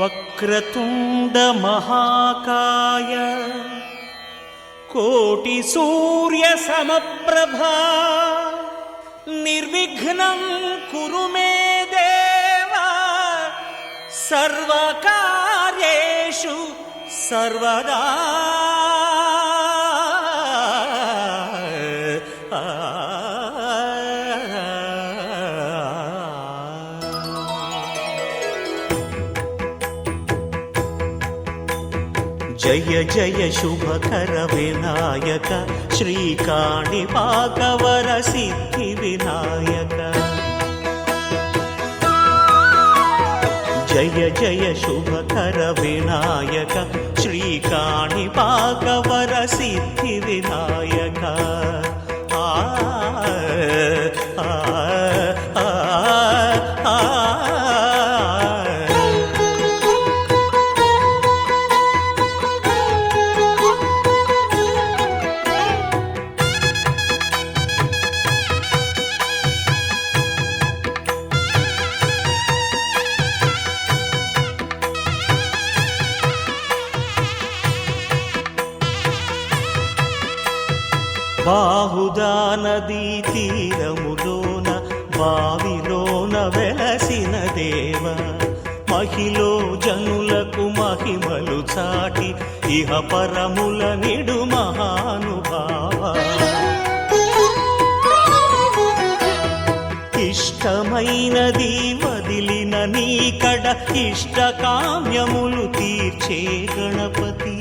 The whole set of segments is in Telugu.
వక్రతుండ మహాకాయ కోటి సూర్య సమప్రభా నిర్విఘ్నం కురు మే దేవ సర్వకార్యేషు సర్వదా. జయ జయ శుభకర వినాయక శ్రీకాణిపాకవర సిద్ధి వినాయక. జయ జయ శుభకర వినాయక శ్రీకాణిపాకవర సిద్ధి వినాయక. ఆ ఆ ఆ ఆ బాహుదా నదీ తీరములోన బావిలోన వెలసిన దేవ మహిలో జనులకు మహిమలు చాటి ఇహ పరముల నిడు మహానుభావ. ఇష్టమైనది వదిలిన నీకడ ఇష్ట కామ్యములు తీర్చే గణపతి.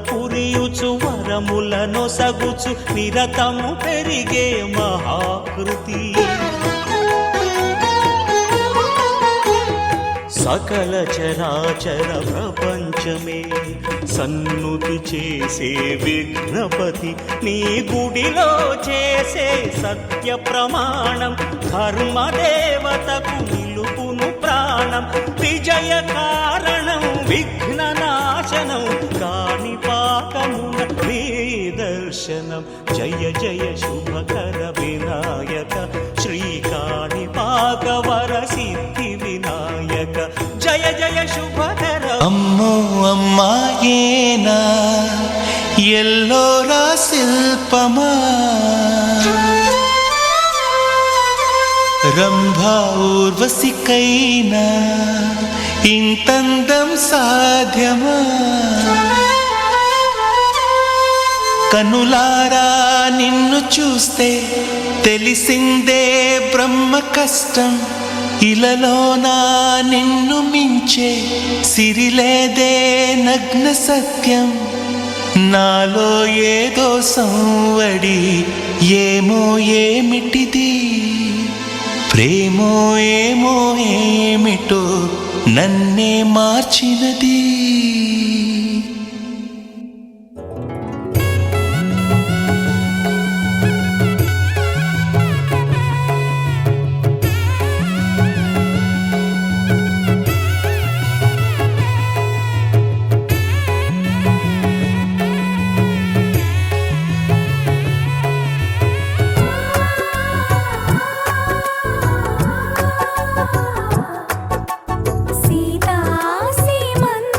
పురియుచు వరములను సగుచు నిరతము పెరిగే మహాకృతి. సకల చరాచర ప్రపంచమే సన్నుతి చేసే విఘ్నపతి నీ గుడిలో చేసే సత్య ప్రమాణం ధర్మదేవతకు నిలుపును ప్రాణం. విజయ కారణం విఘ్న నాశనం కాణిపాకమున నీ దర్శనం. జయ జయ శుభకర వినాయక శ్రీకాణిపాకవర సిద్ధి వినాయక. జయ జయ శుభకర. అమ్మో అమ్మాయేనా ఎల్లోరా శిల్పమా రంభా ఊర్వశికైనా ఇంతందం సాధ్యమా. కనులారా నిన్ను చూస్తే తెలిసిందే బ్రహ్మ కష్టం. ఇలలోనా నిన్ను మించే సిరిలేదే నగ్న సత్యం. నాలో ఏదో సంవడి ఏమో ఏమిటిది ప్రేమో ఏమో ఏమిటో నన్నే మార్చినది. సీతా సీమంత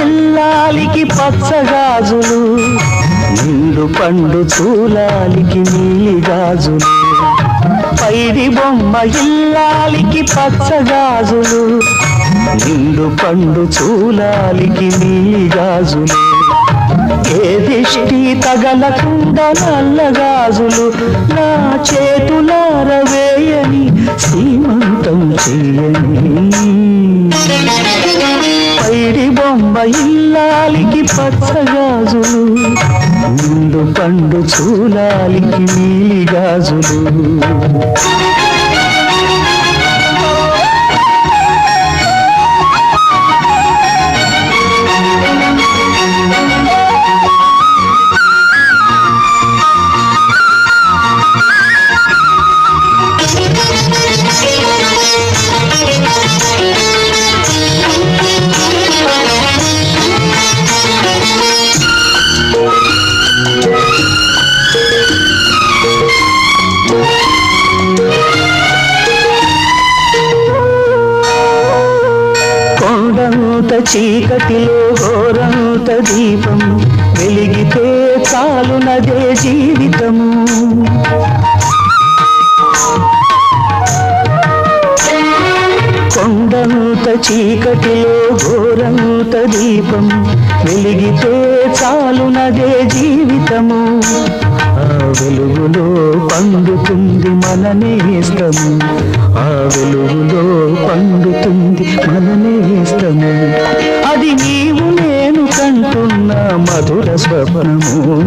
ఇల్లాలికి పచ్చగాజులు, నిండు పండు చూలాలికి నీలి గాజులు. పైడి బొమ్మ ఇల్లాలికి పచ్చగాజులు, నిండు పండు చూలాలికి నీలి గాజులు. ఏ దిష్టి తగలకుండా నల్లగాజులు నా చేతులార వేయని సీమంతం చెయ్యని. పైడి బొమ్మ ఇల్లాలికి పచ్చగాజులు, నిండు పండు చూలాలికి నీలి గాజులు. కొండంత చీకటిలో ఘోరంత దీపం వెలిగితే చాలునదే జీవితము. కొండంత చీకటిలో ఘోరంత దీపం వెలిగితే చాలునదే జీవితము. ఆ వెలుగులో పండుతుంది మన నేస్తము, ఆ వెలుగులో పండుతుంది మన నేస్తము. అది నీవు నేను కంటున్న మధుర స్వప్నము.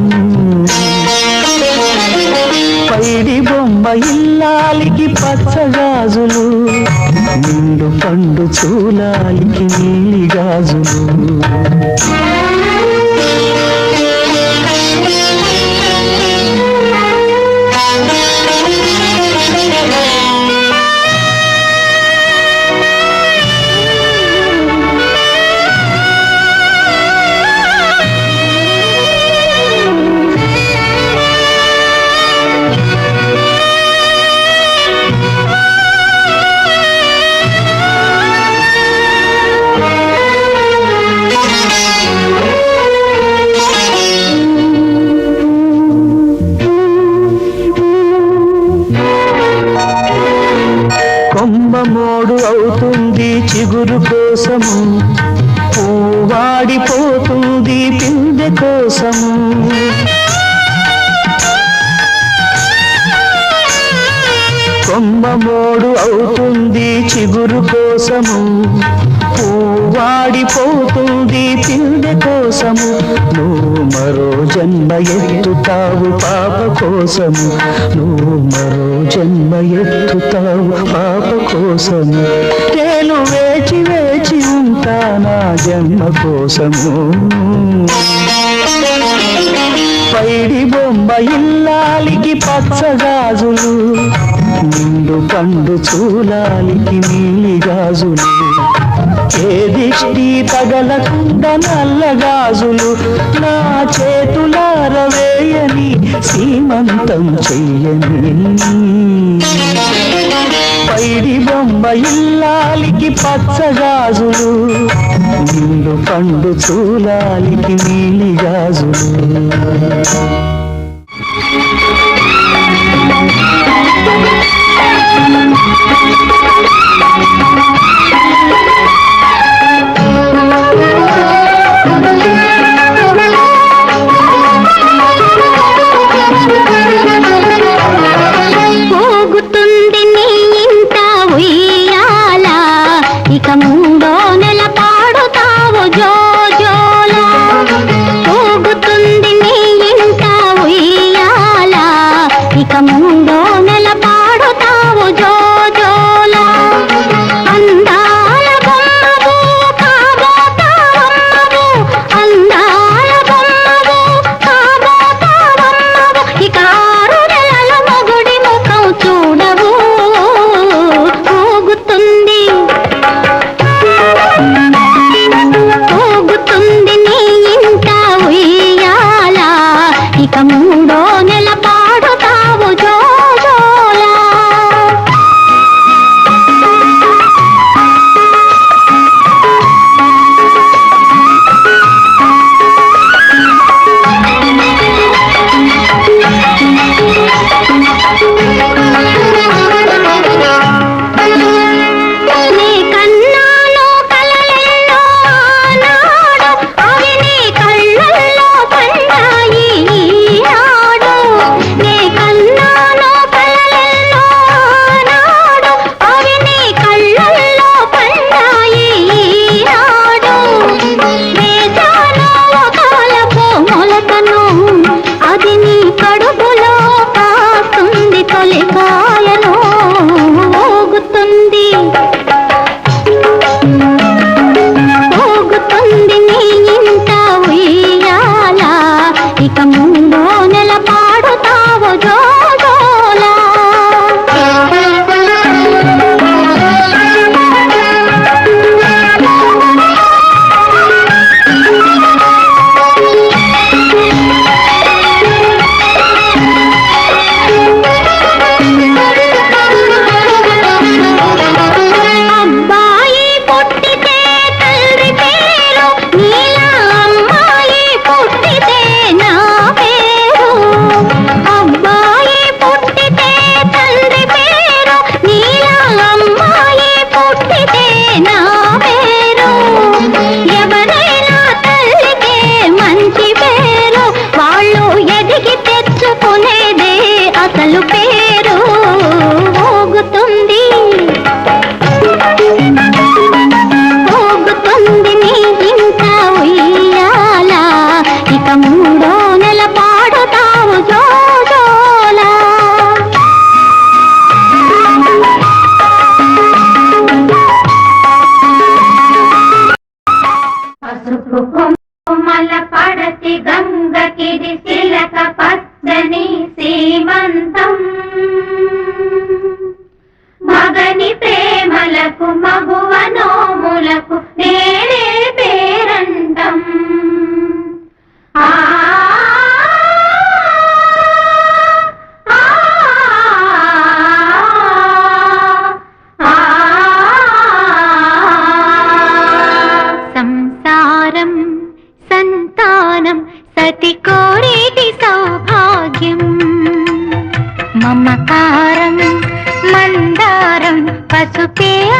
పైడి బొమ్మ ఇల్లాలికి పచ్చగాజులు, నిండు పండు చూలాలికి నీలి గాజులు. కొమ్మమోడు అవుతుంది చిగురు కోసము, పూవాడిపోతుంది పిందె కోసము. కొమ్మమోడు అవుతుంది చిగురు కోసము, పూవాడిపోతుంది పిందె కోసము. నువ్వు మరో జన్మ ఎత్తుతావు పాప కోసము, నువ్వు మరో జన్మ ఎత్తుతావు పాప కోసము. నేను వేచి వేచి ఉంటా నా జన్మ కోసము. పైడి బొమ్మ ఇల్లాలికి పచ్చగాజులు, నిండు పండు చూలాలికి నీలి గాజులు. ఏ దిష్టి తగలకుండా నల్లగాజులు నా చేతులార వేయని సీమంతం చెయ్యని. పైడి బొమ్మ ఇల్లాలికి పచ్చగాజులు, నిండు పండు చూలాలికి నీలి గాజులు. పోగుతుంది నీ ఇంట ఉయ్యాల, ఇక మూడో నెల పాడుతావు జోజోలా. పోగుతుంది నీ ఇంట ఉయ్యాల, ఇక మూడో నెల పాడుతావు జోజోలా.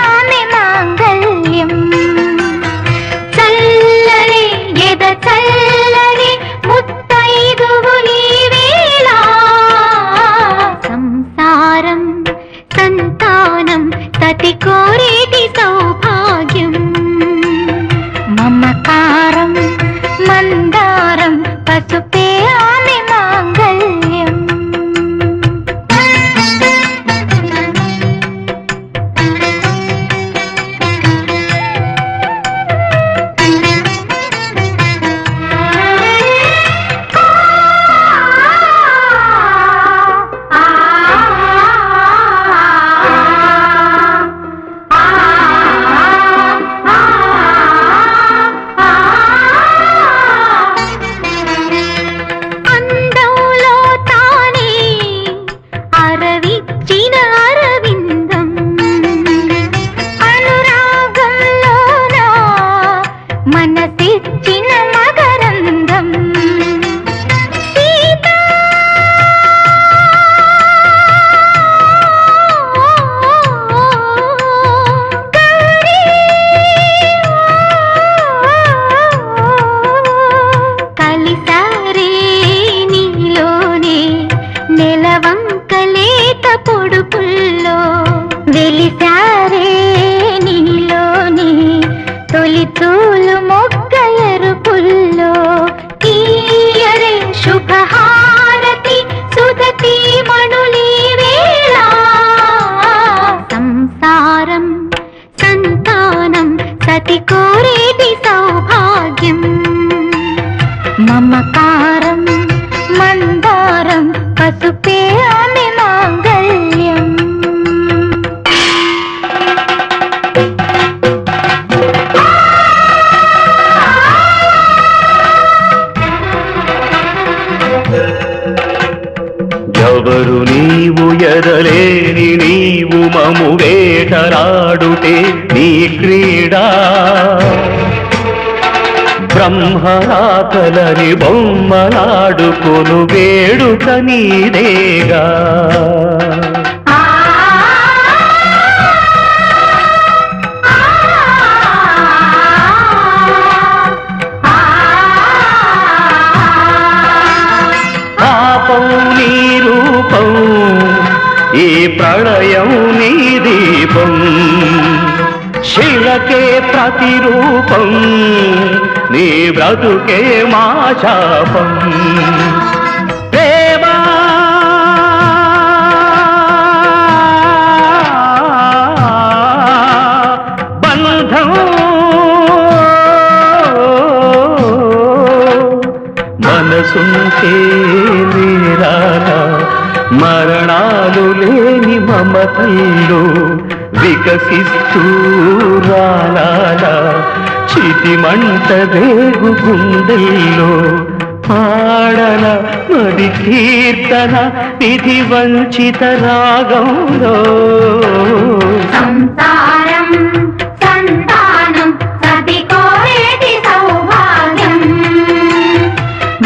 ఆమె మాంగళ్యం చల్లని ఎద చల్లని ముత్తైదువు నీ వేళ సంసారం సంతానం తతి కోరేటి సౌభాగ్యం మమకారం మందారం పసుపే ఆమె మాంగళ్యం వెలిసారే నీలోని తొలి తూలు మొగ్గ ఎరుపుల్లో తీయరే శుభహారతి సుధతి మణులీ వేళ సంసారం సంతానం సతి కోరేటి సౌభాగ్యం మమకారం మందారం పసుపే ఆమె మాంగళ్యం ఎవరు నీవు ఎదలేని నీవు మము వేటలాడుటే నీ క్రీడా బ్రహ్మరాతలని బొమ్మలాడుకొను వేడుక నీదేగా నీ రూపం ఈ ప్రళయం నీ దీపం శిలకే ప్రతిరూపం నీ బ్రతుకే మా శాపం ప్రేమా బంధం మనసుంటే నీరాలా మరణాలు లేని మమతల్లో వికసిస్తూ రాలాలా చితి మంట రేగు గుండెల్లో పాడన మరి కీర్తన విధి వంచిత రాగంలో సంసారం సంతానం సతి కోరేటి సౌభాగ్యం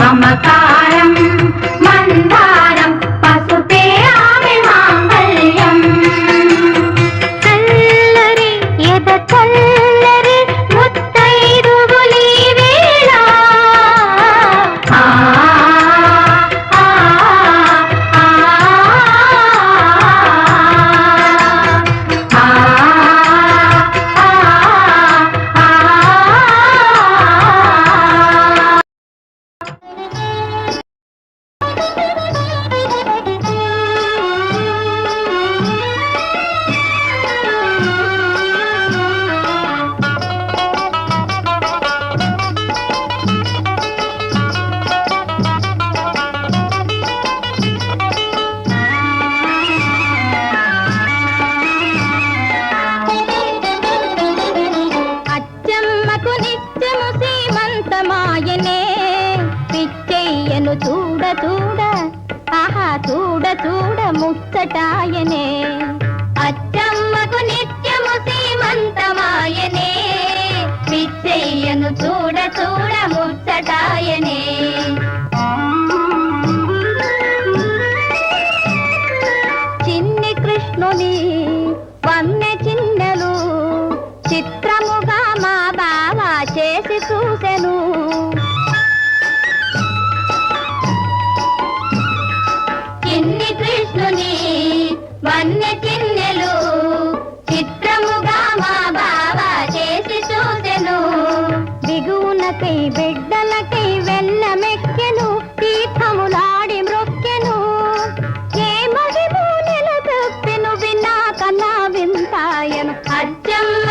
మమకారం మందారం పసుపే ఆమె మాంగళ్యం చల్లరి ఎద చల్లరి ముత్తైదువులీ వేళ ఆ ఆ ఆ అచ్చమ్మకు నిత్యము సీమంతమాయనే పిచ్చయ్యను చూడ చూడ ఆహా చూడ చూడ ముచ్చటాయనే అచ్చమ్మకు నిత్యము సీమంతమాయనే పిచ్చయ్యను చూడ చూడ ముచ్చటాయనే చిన్ని కృష్ణుని వన్నె చిన్నెలు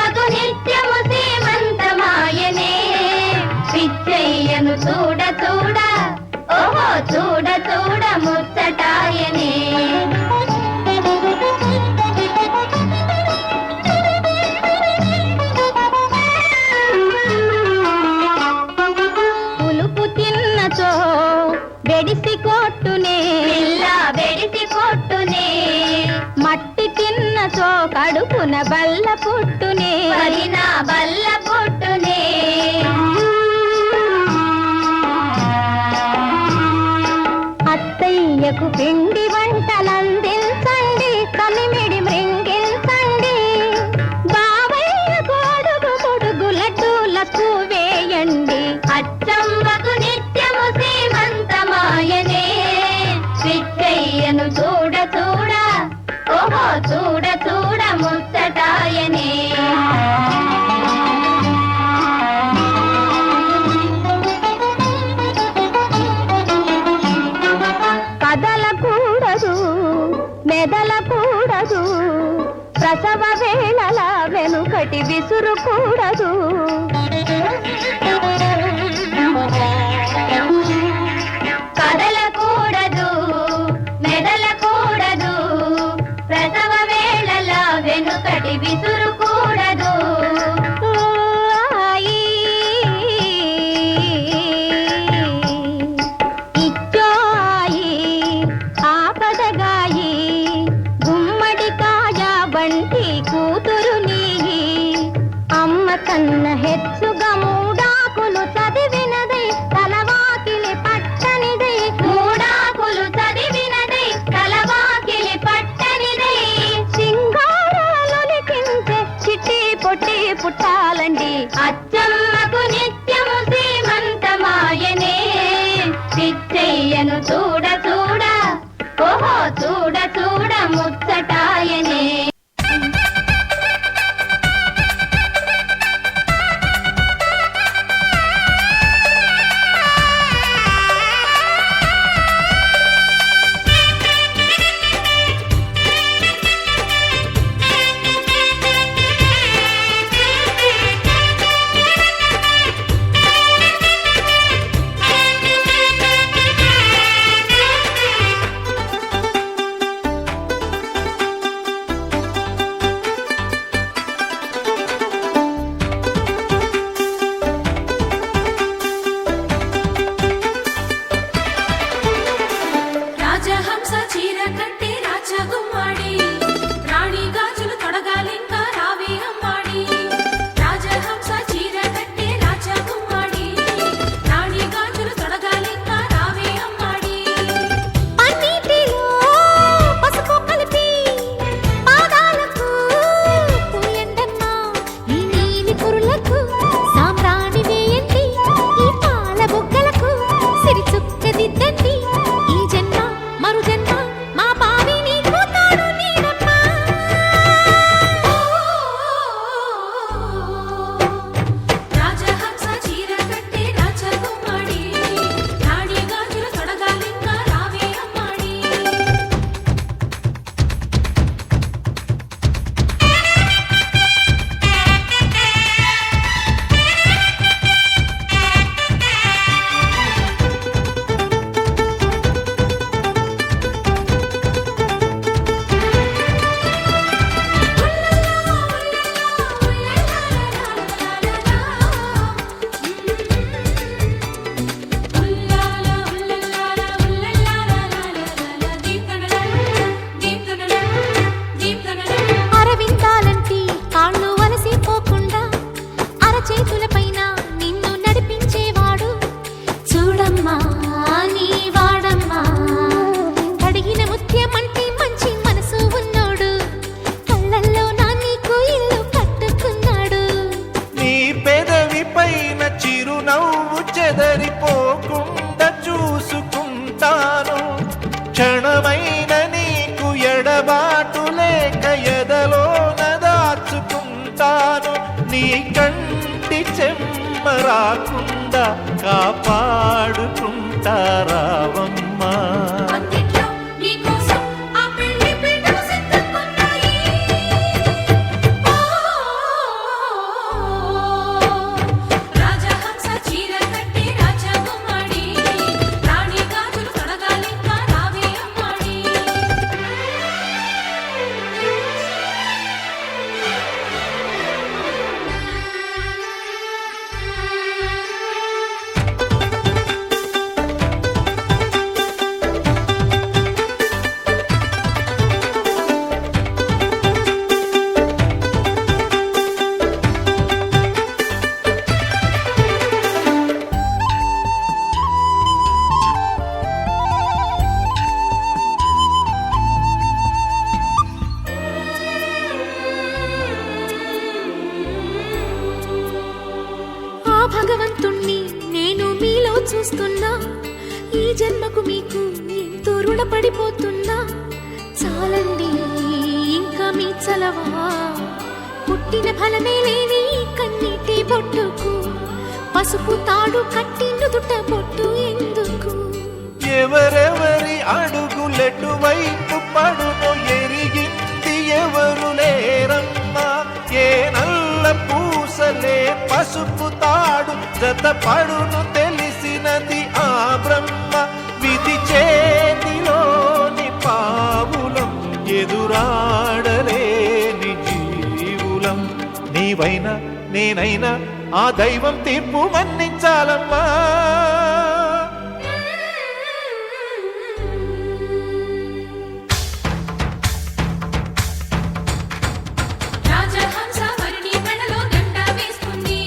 అచ్చమ్మకు నిత్యము సీమంతమాయనే పిచ్చయ్యను చూడ చూడ ఓహో చూడ చూడ ముచ్చటాయనే పులుపు తిన్నచో బెడిసి కొట్టునే బెడిసి కొట్టునే మట్టి తిన్నచో కడుపున బల్ల పుట్టునే బల్ల పుట్టునే అత్తయ్యకు పిండి వంటలందించండి కలిమిడి మృంగిల్చండి బావయ్యకు అడుగు పొడుగు లడ్డూలకు వేయండి అచ్చమ్మకు నిత్యము సీమంతమాయనే పిచ్చయ్యను చూడ చూడ ఓహో చూడ చూడ ముచ్చటాయనే కదలకూడదు మెదలకూడదు ప్రసవ వేళల వెనుకటి విసురుకూడదు కదలకూడదు మెదలకూడదు ప్రసవ వేళల వెనుకటి విసురుకూడదు ఆపదగాయి గుమ్మడికాయ వంటి కూతురు నీయి అమ్మ కన్న హెచ్చుగా మూడాకులు చదివినదై తలవాకిలి పట్టనిదై మూడాకులు చదివినదై తలవాకిలి పట్టనిదై సింగారాలొలికించే చిట్టి పొట్టి పుట్టాలండి అచ్చమ్మకు నిత్యము సీమంతమాయనే పిచ్చయ్యను చూడ చూడ ఓహో చూడ చూడ ముచ్చటాయనే రాజహంస చీర కట్టి రాజగుమ్మాడి రాణి గాజులు తొడగాలింకా రావే అమ్మాడి రాజహంస చీర కట్టి రాజగుమ్మాడి రాణి గాజులు తొడగాలింకా రావే అమ్మాడి పన్నీటిలో పసుపు కలిపి పాదాలకు పూయండమ్మా ఈ నీలి కురులకు సాంబ్రాణి వేయండి ఈ పాల బుగ్గలకు సిరి చుక్క దిద్దండి ఈ జన్మ మరు జన్మ మా బావి నీకు తోడు నీడమ్మా రాజహంస చీర కట్టి రాజగుమ్మాడి రాణి గాజులు తొడగాలింకా రావే అమ్మాడి అరవిందాలంటి కాళ్ళు వలసిపోకుండా అరచేతులపైన నిన్ను నడిపించేవాడు చూడమ్మా నీ వాడమ్మా అడిగిన ముత్యమంటి మంచి మనసు ఉన్నోడు కళ్ళల్లో నా నీకు ఇల్లు కట్టుకున్నాడు నీ పెదవి పైన చిరునవ్వు చెదరిపోకుండా చూసుకుంటాను క్షణమైన నీకు ఎడబాటు లేక ఎదలోన దాచుకుంటాను నీ కంటి చెమ్మ రాకుండా కాపాడుకుంటారావమ్మా వంటింట్లో నీకోసం ఆ పెళ్లి పీటలు సిద్ధంగున్నాయి. ఓ భగవంతుణ్ణి నేను మీలో చూస్తున్నా. ఈ జన్మకు మీకు ఎంతో రుణపడిపోతున్నా. చాలండి ఇంకా మీ చలవా, పుట్టిన ఫలమే లేని కన్నీటి బొట్టుకు పసుపు తాడు కట్టి నుదుట బొట్టు ఎందుకు? ఎవరెవరి అడుగులెటు వైపు పడును ఎరిగింది ఎవరు లేరమ్మా. ఏ నల్ల పూసలే పసుపు తాడు జత పడును తెలిసినది ఆ బ్రహ్మ. విధి చేతిలోని పావులం ఎదురాడలేని జీవులం. నీవైనా నేనైనా ఆ దైవం తీర్పు మన్నించాలమ్మా. రాజహంస వరుణి మెడలో దండ వేస్తుంది.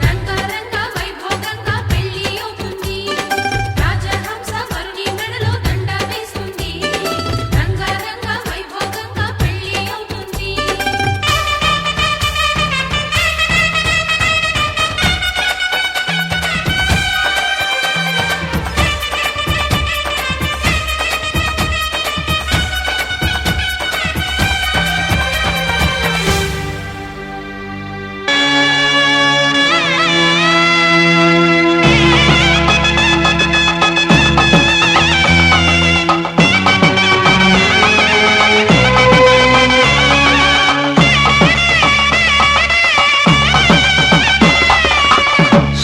రంగరంగ వైభోగంగా పెళ్లి అవుతుంది. రాజహంస వరుణి మెడలో దండ వేస్తుంది. రంగరంగ వైభోగంగా పెళ్లి అవుతుంది.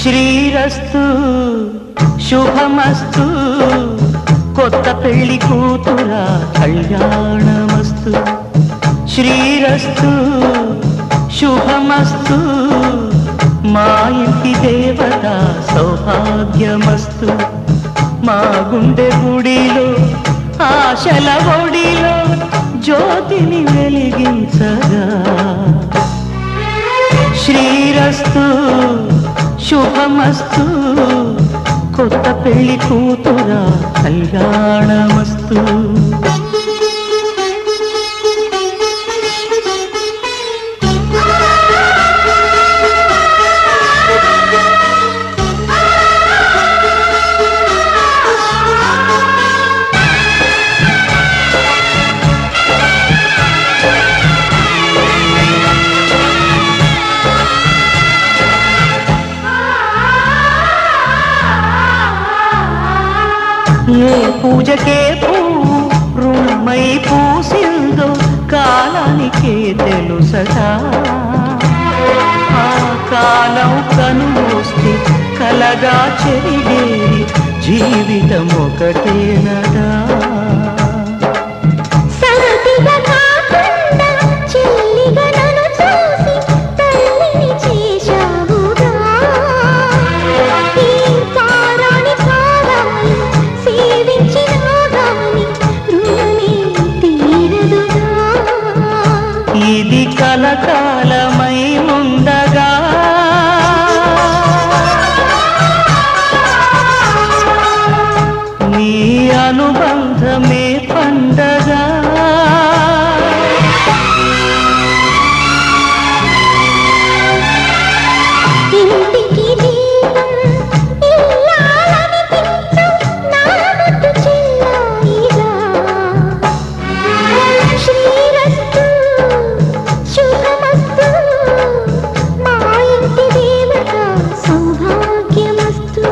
శ్రీరస్తు శుభమస్తు, కొత్త పెళ్లి కూతురా కళ్యాణమస్తు. శ్రీరస్తు శుభమస్తు, మా ఇంటి దేవత సౌభాగ్యమస్తు. మా గుండె గుడిలో ఆశల ఒడిలో జ్యోతిని వెలిగించగా. శ్రీరస్తు శుభమస్తు, కొత్త పెళ్లి కూతురా కళ్యాణమస్తు. ఏ పూజకే పువ్వు రుణమై పూసిందో కాలానికే తెలుసగా. ఆ కాలం కనుమూస్తే కలగా చెరిగేది జీవితం ఒకటేనదా. సరదిగా కాకుండా చెల్లిగా నన్ను చూసి తల్లిని చేశావుగా. ఈ కారాని కారాన్ని సేవించినా గాని రుణమే తీరదుగా. ఇది కలకాలమై ఉండగా. నీ అనుబంధమే పండగా. ఇంటికి దీపం ఇల్లాలనిపించు నా ముద్దు చిన్నాయిగా. శ్రీరస్తు శుభమస్తు, మా ఇంటి దేవత సౌభాగ్యమస్తు.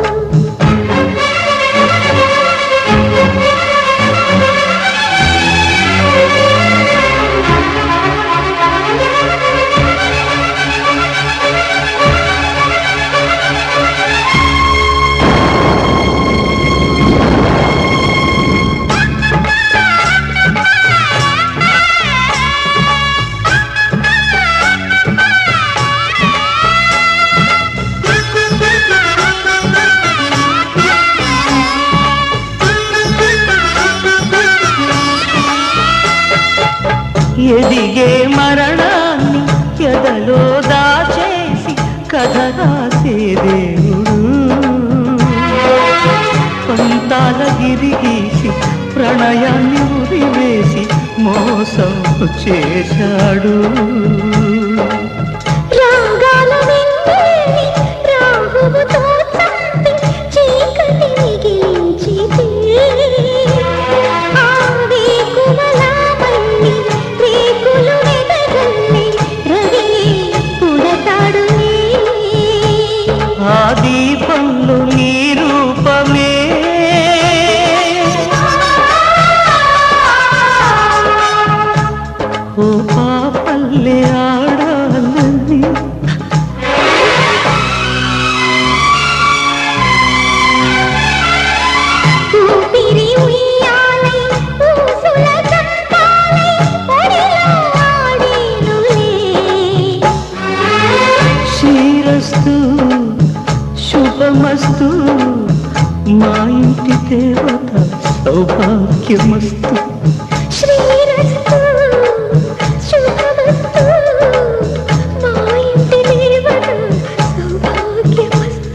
ఎదిగే మరణాన్ని ఎదలో దాచేసి కథ రాసే దేవుడు. పంతాల గిరిగీసి ప్రణయాన్ని ఉరివేసి మోసం చేశాడు. రాగాల వెన్నెల్లి రాహుల శుభమస్తు మా ఇంటి దేవత సౌభాగ్యమస్తు. శ్రీరస్తు శుభమస్తు మా ఇంటి దేవత సౌభాగ్యమస్తు.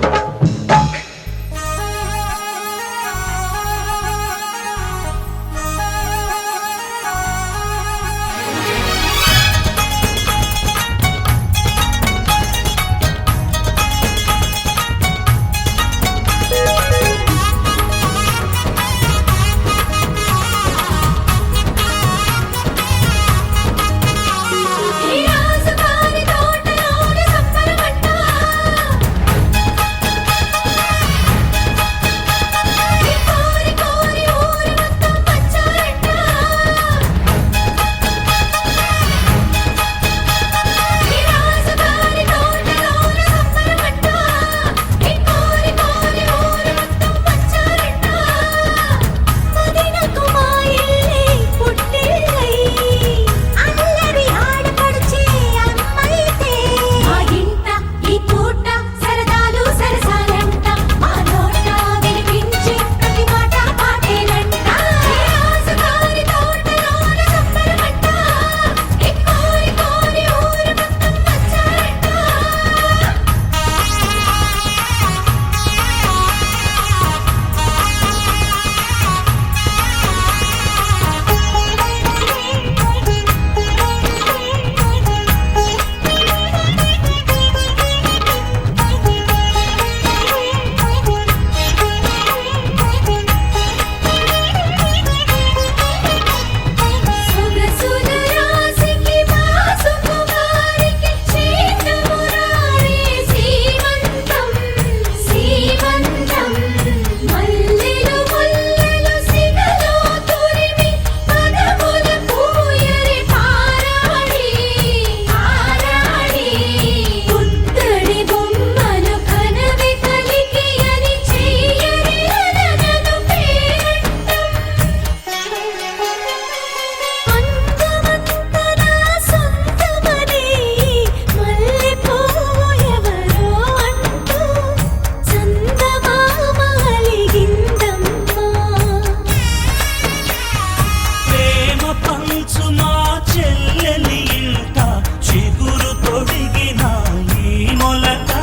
ఈ రాజుగారి తోటలోన సంబరమంట ఈ కోరి కోరి ఊరు మొత్తం వచ్చారంట ఈ రాజుగారి తోటలోన సంబరమంట ఈ కోరి కోరి ఊరు మొత్తం వచ్చారంట మదినకు మా ఇల్లే పుట్టిల్లై అల్లరి ఆడపడుచే అమ్మైతే మా ఇంట ఈ పూట సరదాలు సరసాలంట మా నోట వినిపించే ప్రతి మాట పాటేనంట ఈ రాజుగారి తోటలోన సంబరమంట ఈ కోరి కోరి ఊరు మొత్తం వచ్చారంట సొగసుల రాశికి వాసుకు వారికి చేతమురారే సీమంతం సీమంతం మల్లెలు ముల్లెలు సిగలో తురిమి పదముల పూయరి పారాడి పారాడి పుత్తడి బొమ్మలు కనవి కలికి అని చెయ్యరి అననను పేరంటం అందమంతనా సొంతమని మల్లెపూయెవరో అంటూ చందమామ అలిగిందమ్మా ప్రేమ పంచు మా చెల్లెలి ఇంట చిగురు తొడిగిన ఈ మొలక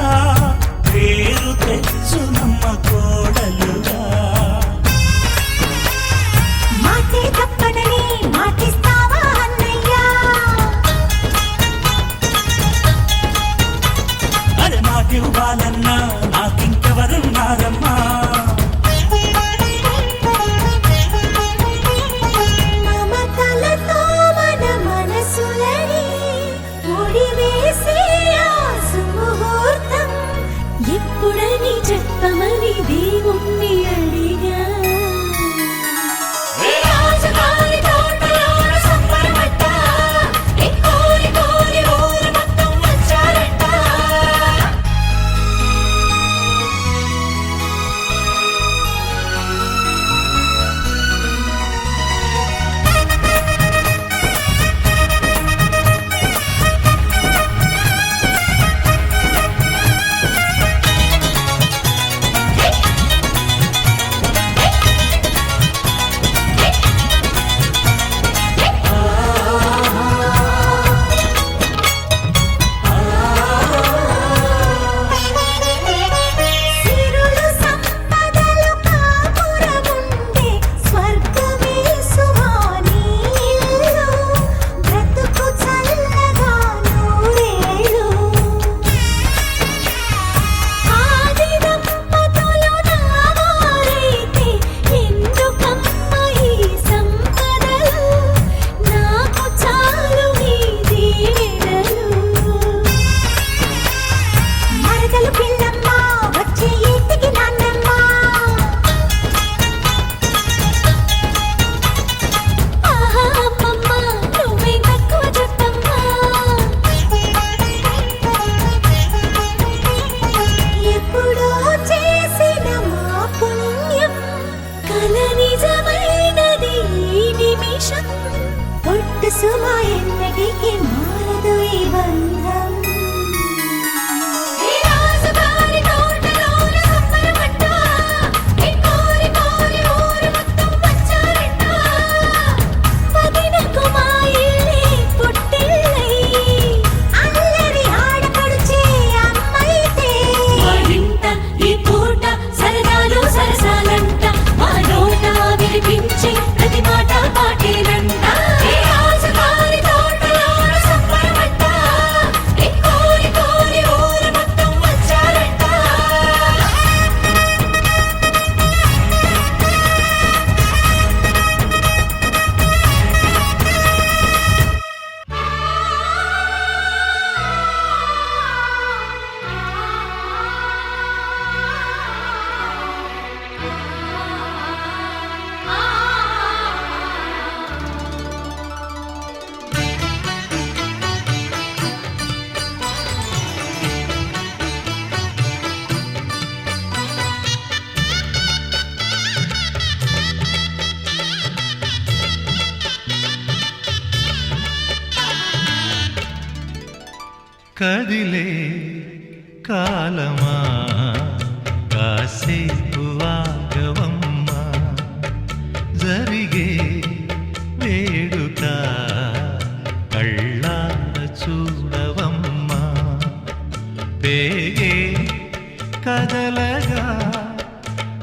పేరు తెచ్చునమ్మ కోడలుగా. మాటే తప్పనని మాటిస్తావా అన్నయ్యా అరే మాటివ్వాలన్నా నాకింకెవరున్నారమ్మా. మమతలతో మన మనసులని ముడివేసే ఆ సుముహూర్తం ఎప్పుడని చెప్పమని దేవుణ్ణి అడిగా ఈ రాజుగారి తోటలోన సంబరమంట ఈ కోరి కోరి ఊరు మొత్తం వచ్చారంట కదిలే కాలమా కాసేపు ఆగవమ్మా జరిగే వేడుక కళ్ళార చూడవమ్మా పేగే కదలగా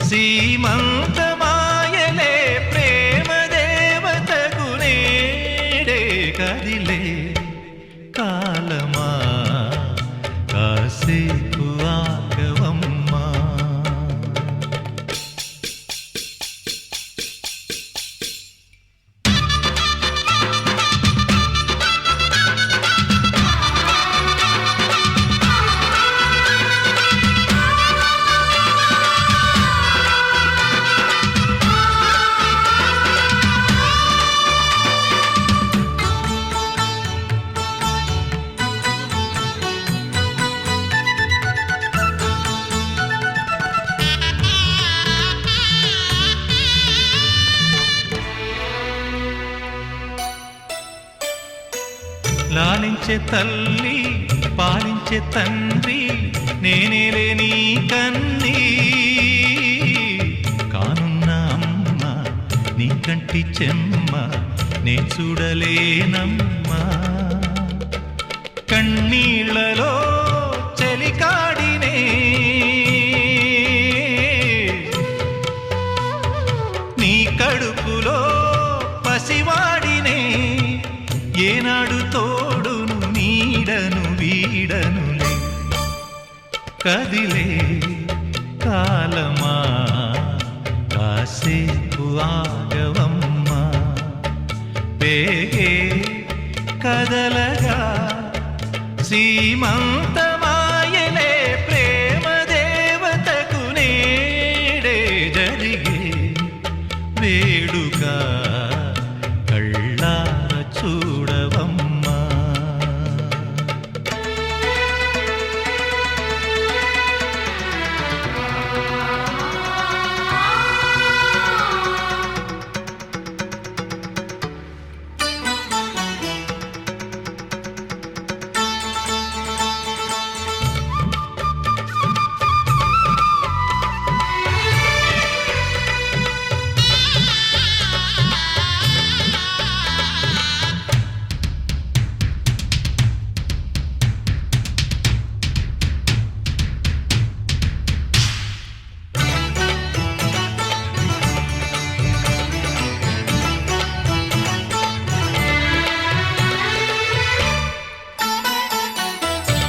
సీమంతమాయలే ప్రేమ దేవతకు నేడే కదిలే కాలమా కాసేపు ఆగవమ్మా లాలించే తల్లి పాలించే తండ్రి నేనేలే నీ కన్ని కానున్న అమ్మ నీ కంటి చెమ్మ నే చూడలేనమ్మా కన్నీళ్లలో చెలికాడినే నీ కడుపులో పసివాడినే ఏనాడు తోడును నీడను వీడనులే కదిలే కాలమా కాసేపు ఆగవమ్మా పేగే కదలగా సీమంతమాయలే ప్రేమ దేవతకు నేడే జరిగే వేడుక కళ్ళార చూడవమ్మా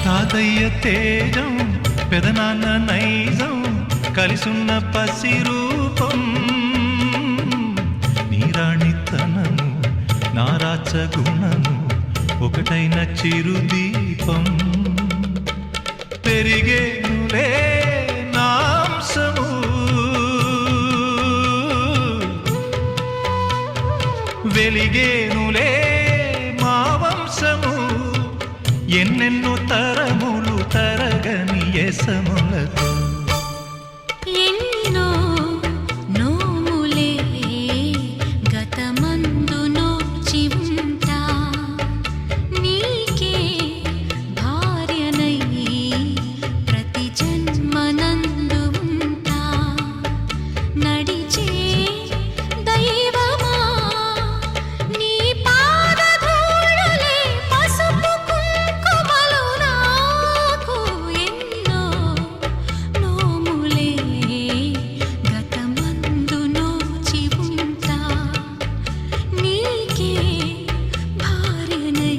తాతయ్య తేజం పెదనాన్న నైజం కలిసున్న పసి రూపం నీరాణితనము నారాచ గుణము ఒకటైన చిరుదీపం పెరిగేనులే నాంసము వెలిగేనులే మా వంశము ఎన్నెన్నో తరములు తరగని యసములతో ఎన్నో నోములే గతమందు నోచి ఉంటా నీకే భార్యనై ప్రతి జన్మనందు ఉంటా నడిచే దైవమా నీ పాదధూళులే పసుపు కుంకుమలు నాకు ఎన్నో నోములే గతమందు నోచి ఉంటా నీకే భార్యనై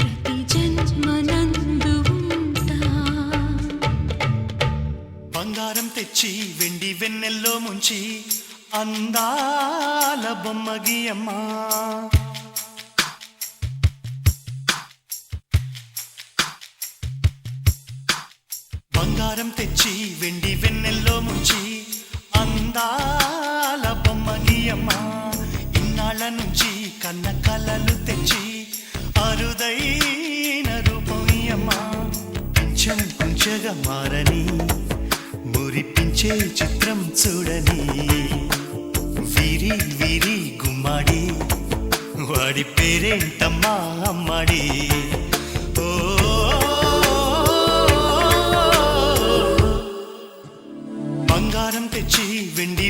ప్రతి జన్మనందు ఉంటా బంగారం తెచ్చి వెండి వెన్నెల్లో ముంచి అందాల బొమ్మ గీయమ్మా బంగారం తెచ్చి వెండి వెన్నెల్లో ముంచి అందాల బొమ్మ గీయమ్మా ఇన్నాళ్ళ నుంచి కన్న కలలు తెచ్చి అరుదైన రూపం ఇయ్యమ్మా కొంచెం కొంచెగా మారని మురిపించే చిత్రం చూడని వీరి వీరి గుమ్మాడి వాడి పేరేంటమ్మా అమ్మాడి ఓ వెండి